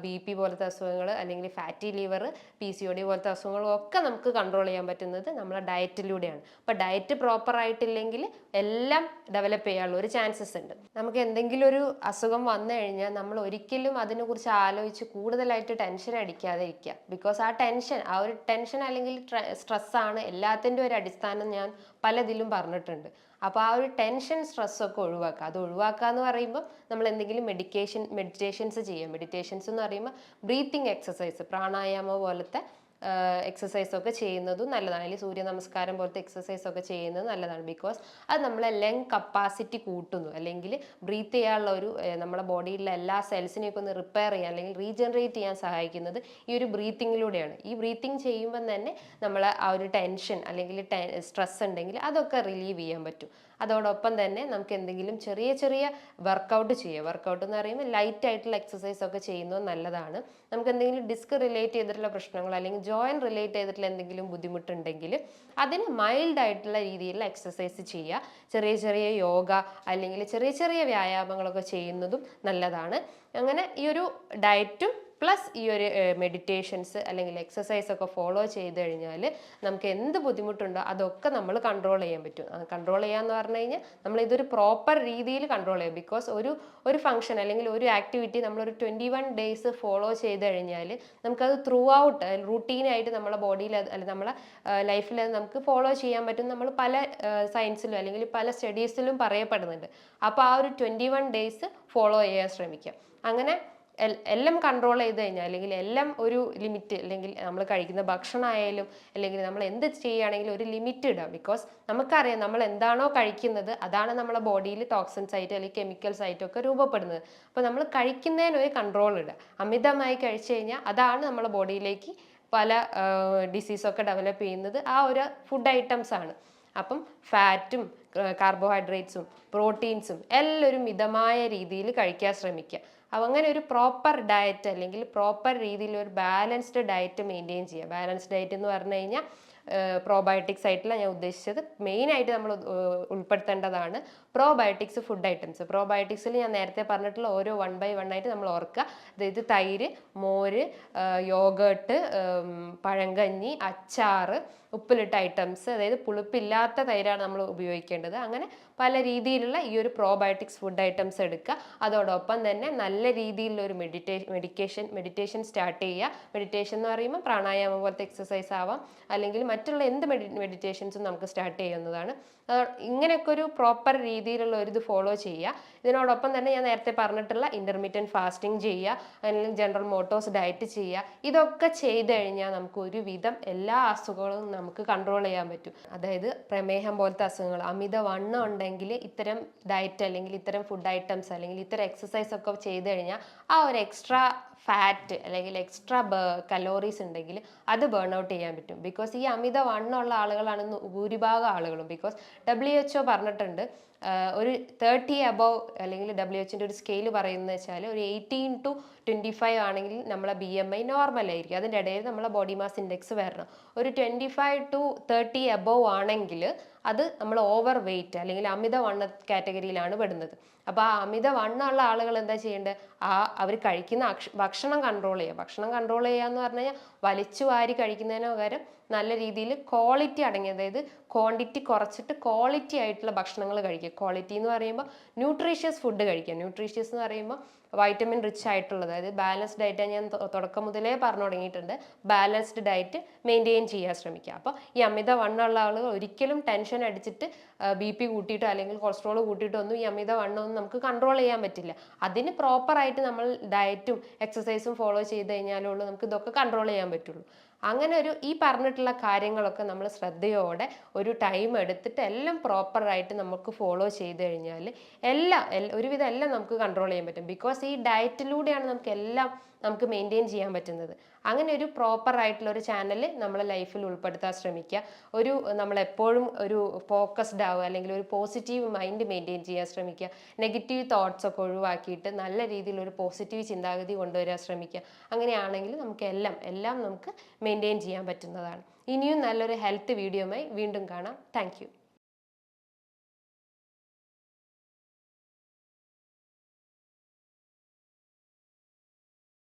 Speaker 1: BP പോലത്തെ അസുഖങ്ങൾ, അല്ലെങ്കിൽ ഫാറ്റി ലിവർ, PCOD പോലത്തെ അസുഖങ്ങളും ഒക്കെ നമുക്ക് കൺട്രോൾ ചെയ്യാൻ പറ്റുന്നത് നമ്മളെ ഡയറ്റിലൂടെയാണ്. അപ്പോൾ ഡയറ്റ് പ്രോപ്പർ ആയിട്ടില്ലെങ്കിൽ എല്ലാം ഡെവലപ്പ് ചെയ്യാനുള്ള ഒരു ചാൻസസ് ഉണ്ട്. നമുക്ക് എന്തെങ്കിലും ഒരു അസുഖം വന്നു കഴിഞ്ഞാൽ നമ്മൾ ഒരിക്കലും അതിനെക്കുറിച്ച് ആലോചിച്ച് കൂടുതലായിട്ട് ടെൻഷൻ അടിക്കാതെ ഇരിക്കുക. ബിക്കോസ് ആ ഒരു ടെൻഷൻ അല്ലെങ്കിൽ സ്ട്രെസ്സാണ് എല്ലാത്തിൻ്റെ ഒരു അടിസ്ഥാനം. ഞാൻ പലതിലും പറഞ്ഞിട്ടുണ്ട്. അപ്പോൾ ആ ഒരു ടെൻഷൻ സ്ട്രെസ്സൊക്കെ ഒഴിവാക്കുക. അത് ഒഴിവാക്കുക എന്ന് പറയുമ്പോൾ നമ്മൾ എന്തെങ്കിലും മെഡിറ്റേഷൻസ് ചെയ്യുക. മെഡിറ്റേഷൻസ് എന്ന് പറയുമ്പോൾ ബ്രീത്തിങ് എക്സസൈസ്, പ്രാണായാമ പോലത്തെ എക്സസൈസ് ഒക്കെ ചെയ്യുന്നതും നല്ലതാണ്, അല്ലെങ്കിൽ സൂര്യ നമസ്കാരം പോലത്തെ എക്സസൈസ് ഒക്കെ ചെയ്യുന്നത് നല്ലതാണ്. ബിക്കോസ് അത് നമ്മളെ ലങ് കപ്പാസിറ്റി കൂട്ടുന്നു, അല്ലെങ്കിൽ ബ്രീത്ത് ചെയ്യാനുള്ള ഒരു നമ്മുടെ ബോഡിയിലെ എല്ലാ സെൽസിനെയൊക്കെ ഒന്ന് റിപ്പയർ ചെയ്യാൻ അല്ലെങ്കിൽ റീജനറേറ്റ് ചെയ്യാൻ സഹായിക്കുന്നത് ഈ ഒരു ബ്രീത്തിങ്ങിലൂടെയാണ്. ഈ ബ്രീത്തിങ് ചെയ്യുമ്പം തന്നെ നമ്മളെ ആ ഒരു ടെൻഷൻ അല്ലെങ്കിൽ സ്ട്രെസ് ഉണ്ടെങ്കിൽ അതൊക്കെ റിലീവ് ചെയ്യാൻ പറ്റും. അതോടൊപ്പം തന്നെ നമുക്ക് എന്തെങ്കിലും ചെറിയ ചെറിയ വർക്കൗട്ട് ചെയ്യുക. വർക്കൗട്ട് എന്ന് പറയുമ്പോൾ ലൈറ്റ് ആയിട്ടുള്ള എക്സസൈസ് ഒക്കെ ചെയ്യുന്നത് നല്ലതാണ്. നമുക്ക് എന്തെങ്കിലും ഡിസ്ക് റിലേറ്റ് ചെയ്തിട്ടുള്ള പ്രശ്നങ്ങൾ അല്ലെങ്കിൽ ജോയിൻ റിലേറ്റ് ചെയ്തിട്ടുള്ള എന്തെങ്കിലും ബുദ്ധിമുട്ടുണ്ടെങ്കിൽ അതിന് മൈൽഡ് ആയിട്ടുള്ള രീതിയിലുള്ള എക്സസൈസ് ചെയ്യുക. ചെറിയ ചെറിയ യോഗ അല്ലെങ്കിൽ ചെറിയ ചെറിയ വ്യായാമങ്ങളൊക്കെ ചെയ്യുന്നതും നല്ലതാണ്. അങ്ങനെ ഈ ഒരു ഡയറ്റും പ്ലസ് ഈ ഒരു മെഡിറ്റേഷൻസ് അല്ലെങ്കിൽ എക്സസൈസ് ഒക്കെ ഫോളോ ചെയ്ത് കഴിഞ്ഞാൽ നമുക്ക് എന്ത് ബുദ്ധിമുട്ടുണ്ടോ അതൊക്കെ നമ്മൾ കൺട്രോൾ ചെയ്യാൻ പറ്റും. കൺട്രോൾ ചെയ്യാന്ന് പറഞ്ഞു കഴിഞ്ഞാൽ നമ്മൾ ഇതൊരു പ്രോപ്പർ രീതിയിൽ കൺട്രോൾ ചെയ്യും. ബിക്കോസ് ഒരു ഫംഗ്ഷൻ അല്ലെങ്കിൽ ഒരു ആക്ടിവിറ്റി നമ്മളൊരു 21 ഡേയ്സ് ഫോളോ ചെയ്ത് കഴിഞ്ഞാൽ നമുക്കത് ത്രൂ ഔട്ട് റൂട്ടീനായിട്ട് നമ്മളെ ബോഡിയിൽ അല്ലെങ്കിൽ നമ്മളെ ലൈഫിൽ അത് നമുക്ക് ഫോളോ ചെയ്യാൻ പറ്റും. നമ്മൾ പല സയൻസിലും അല്ലെങ്കിൽ പല സ്റ്റഡീസിലും പറയപ്പെടുന്നുണ്ട്. അപ്പോൾ ആ ഒരു 21 ഡേയ്സ് ഫോളോ ചെയ്യാൻ ശ്രമിക്കാം. അങ്ങനെ എല്ലാം കൺട്രോൾ ചെയ്ത് കഴിഞ്ഞാൽ അല്ലെങ്കിൽ എല്ലാം ഒരു ലിമിറ്റ്, അല്ലെങ്കിൽ നമ്മൾ കഴിക്കുന്ന ഭക്ഷണമായാലും അല്ലെങ്കിൽ നമ്മൾ എന്ത് ചെയ്യുകയാണെങ്കിലും ഒരു ലിമിറ്റ് ഇടാം. ബിക്കോസ് നമുക്കറിയാം നമ്മൾ എന്താണോ കഴിക്കുന്നത് അതാണ് നമ്മളെ ബോഡിയിൽ ടോക്സിൻസ് ആയിട്ട് അല്ലെങ്കിൽ കെമിക്കൽസ് ആയിട്ടൊക്കെ രൂപപ്പെടുന്നത്. അപ്പോൾ നമ്മൾ കഴിക്കുന്നതിന് ഒരു കൺട്രോൾ ഇടുക. അമിതമായി കഴിച്ചു കഴിഞ്ഞാൽ അതാണ് നമ്മളെ ബോഡിയിലേക്ക് പല ഡിസീസൊക്കെ ഡെവലപ്പ് ചെയ്യുന്നത് ആ ഒരു ഫുഡ് ഐറ്റംസ് ആണ്. അപ്പം ഫാറ്റും കാർബോഹൈഡ്രേറ്റ്സും പ്രോട്ടീൻസും എല്ലാം ഒരു മിതമായ രീതിയിൽ കഴിക്കാൻ ശ്രമിക്കുക. അപ്പം അങ്ങനെ ഒരു പ്രോപ്പർ ഡയറ്റ് അല്ലെങ്കിൽ പ്രോപ്പർ രീതിയിൽ ഒരു ബാലൻസ്ഡ് ഡയറ്റ് മെയിൻറ്റെയിൻ ചെയ്യുക. ബാലൻസ്ഡ് ഡയറ്റ് എന്ന് പറഞ്ഞു കഴിഞ്ഞാൽ പ്രോബയോട്ടിക്സ് ആയിട്ടില്ല ഞാൻ ഉദ്ദേശിച്ചത്. മെയിനായിട്ട് നമ്മൾ ഉൾപ്പെടുത്തേണ്ടതാണ് പ്രോബയോട്ടിക്സ് ഫുഡ് ഐറ്റംസ്. പ്രോബയോട്ടിക്സിൽ ഞാൻ നേരത്തെ പറഞ്ഞിട്ടുള്ള ഓരോ 1 by 1 ആയിട്ട് നമ്മൾ ഓർക്കുക. അതായത് തൈര്, മോര്, യോഗേട്ട്, പഴങ്കഞ്ഞി, അച്ചാറ്, ഉപ്പിലിട്ട ഐറ്റംസ്, അതായത് പുളിപ്പില്ലാത്ത തൈരാണ് നമ്മൾ ഉപയോഗിക്കേണ്ടത്. അങ്ങനെ പല രീതിയിലുള്ള ഈ ഒരു പ്രോബയോട്ടിക്സ് ഫുഡ് ഐറ്റംസ് എടുക്കുക. അതോടൊപ്പം തന്നെ നല്ല രീതിയിലുള്ള ഒരു മെഡിറ്റേഷൻ സ്റ്റാർട്ട് ചെയ്യുക. മെഡിറ്റേഷൻ എന്ന് പറയുമ്പോൾ പ്രാണായാമം പോലത്തെ എക്സസൈസ് ആവാം, അല്ലെങ്കിൽ മറ്റുള്ള എന്ത് മെഡിറ്റേഷൻസും നമുക്ക് സ്റ്റാർട്ട് ചെയ്യുന്നതാണ്. ഇങ്ങനെയൊക്കെ ഒരു പ്രോപ്പർ രീതിയിലുള്ള ഒരു ഇത് ഫോളോ ചെയ്യുക. ഇതിനോടൊപ്പം തന്നെ ഞാൻ നേരത്തെ പറഞ്ഞിട്ടുള്ള ഇന്റർമീഡിയറ്റ് ഫാസ്റ്റിംഗ് ചെയ്യുക, അല്ലെങ്കിൽ ജനറൽ മോട്ടോഴ്സ് ഡയറ്റ് ചെയ്യുക. ഇതൊക്കെ ചെയ്ത് കഴിഞ്ഞാൽ നമുക്ക് ഒരുവിധം എല്ലാ അസുഖങ്ങളും നമുക്ക് കൺട്രോൾ ചെയ്യാൻ പറ്റും. അതായത് പ്രമേഹം പോലത്തെ അസുഖങ്ങൾ, അമിതവണ്ണം ഉണ്ടെങ്കിൽ ഇത്തരം ഡയറ്റ് അല്ലെങ്കിൽ ഇത്തരം ഫുഡ് ഐറ്റംസ് അല്ലെങ്കിൽ ഇത്തരം എക്സസൈസ് ഒക്കെ ചെയ്ത് കഴിഞ്ഞാൽ ആ ഒരു എക്സ്ട്രാ ഫാറ്റ് അല്ലെങ്കിൽ എക്സ്ട്രാ കലോറീസ് ഉണ്ടെങ്കിൽ അത് ബേൺ ഔട്ട് ചെയ്യാൻ പറ്റും. ബിക്കോസ് ഈ അമിതവണ്ണമുള്ള ആളുകളാണ് ഭൂരിഭാഗം ആളുകളും. ബിക്കോസ് WHO പറഞ്ഞിട്ടുണ്ട് ഒരു 30 അബവ് അല്ലെങ്കിൽ WHO ഒരു സ്കെയിൽ പറയുന്നത് വെച്ചാൽ ഒരു 18 to 25 ആണെങ്കിൽ നമ്മളെ BMI നോർമൽ ആയിരിക്കും. അതിൻ്റെ ഇടയിൽ നമ്മളെ ബോഡി മാസ് ഇൻഡെക്സ് വരണം. ഒരു 25 to 30 അബവ് ആണെങ്കിൽ അത് നമ്മൾ ഓവർ വെയിറ്റ് അല്ലെങ്കിൽ അമിതവണ്ണ കാറ്റഗറിയിലാണ് പെടുന്നത്. അപ്പോൾ ആ അമിതവണ്ണമുള്ള ആളുകൾ എന്താ ചെയ്യേണ്ടത്? അവർ കഴിക്കുന്ന ഭക്ഷണം കൺട്രോൾ ചെയ്യുക. ഭക്ഷണം കൺട്രോൾ ചെയ്യുക എന്ന് പറഞ്ഞു കഴിഞ്ഞാൽ വലിച്ചു വാരി കഴിക്കുന്നതിന് പകരം നല്ല രീതിയിൽ ക്വാളിറ്റി അടങ്ങിയ, അതായത് ക്വാണ്ടിറ്റി കുറച്ചിട്ട് ക്വാളിറ്റി ആയിട്ടുള്ള ഭക്ഷണങ്ങൾ കഴിക്കുക. ക്വാളിറ്റി എന്ന് പറയുമ്പോൾ ന്യൂട്രീഷ്യസ് ഫുഡ് കഴിക്കുക. ന്യൂട്രീഷ്യസ് എന്ന് പറയുമ്പോൾ വൈറ്റമിൻ റിച്ച് ആയിട്ടുള്ളത്, അതായത് ബാലൻസ്ഡ് ഡയറ്റ് ഞാൻ തുടക്കം മുതലേ പറഞ്ഞു തുടങ്ങിയിട്ടുണ്ട്. ബാലൻസ്ഡ് ഡയറ്റ് മെയിൻറ്റെയിൻ ചെയ്യാൻ ശ്രമിക്കുക. അപ്പോൾ ഈ അമിതവണ്ണമുള്ള ആളുകൾ ഒരിക്കലും ടെൻഷൻ അടിച്ചിട്ട് BP കൂട്ടിയിട്ടോ അല്ലെങ്കിൽ കൊളസ്ട്രോൾ കൂട്ടിയിട്ടോ ഒന്നും ഈ അമിതവണ്ണമൊന്നും നമുക്ക് കൺട്രോൾ ചെയ്യാൻ പറ്റില്ല. അതിന് പ്രോപ്പറായിട്ട് നമ്മൾ ഡയറ്റും എക്സസൈസും ഫോളോ ചെയ്ത് കഴിഞ്ഞാലുള്ളൂ നമുക്ക് ഇതൊക്കെ കൺട്രോൾ ചെയ്യാൻ പറ്റുള്ളൂ. അങ്ങനെ ഈ പറഞ്ഞിട്ടുള്ള കാര്യങ്ങളൊക്കെ നമ്മൾ ശ്രദ്ധയോടെ ഒരു ടൈം എടുത്തിട്ട് എല്ലാം പ്രോപ്പറായിട്ട് നമുക്ക് ഫോളോ ചെയ്ത് കഴിഞ്ഞാൽ ഒരുവിധം എല്ലാം നമുക്ക് കൺട്രോൾ ചെയ്യാൻ പറ്റും. ബിക്കോസ് ഈ ഡയറ്റിലൂടെയാണ് നമുക്ക് മെയിൻറ്റെയിൻ ചെയ്യാൻ പറ്റുന്നത്. അങ്ങനെ ഒരു പ്രോപ്പർ ആയിട്ടുള്ള ഒരു ചാനൽ നമ്മളെ ലൈഫിൽ ഉൾപ്പെടുത്താൻ ശ്രമിക്കുക. നമ്മളെപ്പോഴും ഒരു ഫോക്കസ്ഡ് ആവുക അല്ലെങ്കിൽ ഒരു പോസിറ്റീവ് മൈൻഡ് മെയിൻറ്റെയിൻ ചെയ്യാൻ ശ്രമിക്കുക. നെഗറ്റീവ് തോട്ട്സ് ഒക്കെ ഒഴിവാക്കിയിട്ട് നല്ല രീതിയിൽ ഒരു പോസിറ്റീവ് ചിന്താഗതി കൊണ്ടുവരാൻ ശ്രമിക്കുക. അങ്ങനെയാണെങ്കിൽ നമുക്ക് എല്ലാം നമുക്ക് മെയിൻറ്റെയിൻ ചെയ്യാൻ പറ്റുന്നതാണ്. ഇനിയും നല്ലൊരു ഹെൽത്ത് വീഡിയോയുമായി വീണ്ടും കാണാം. താങ്ക്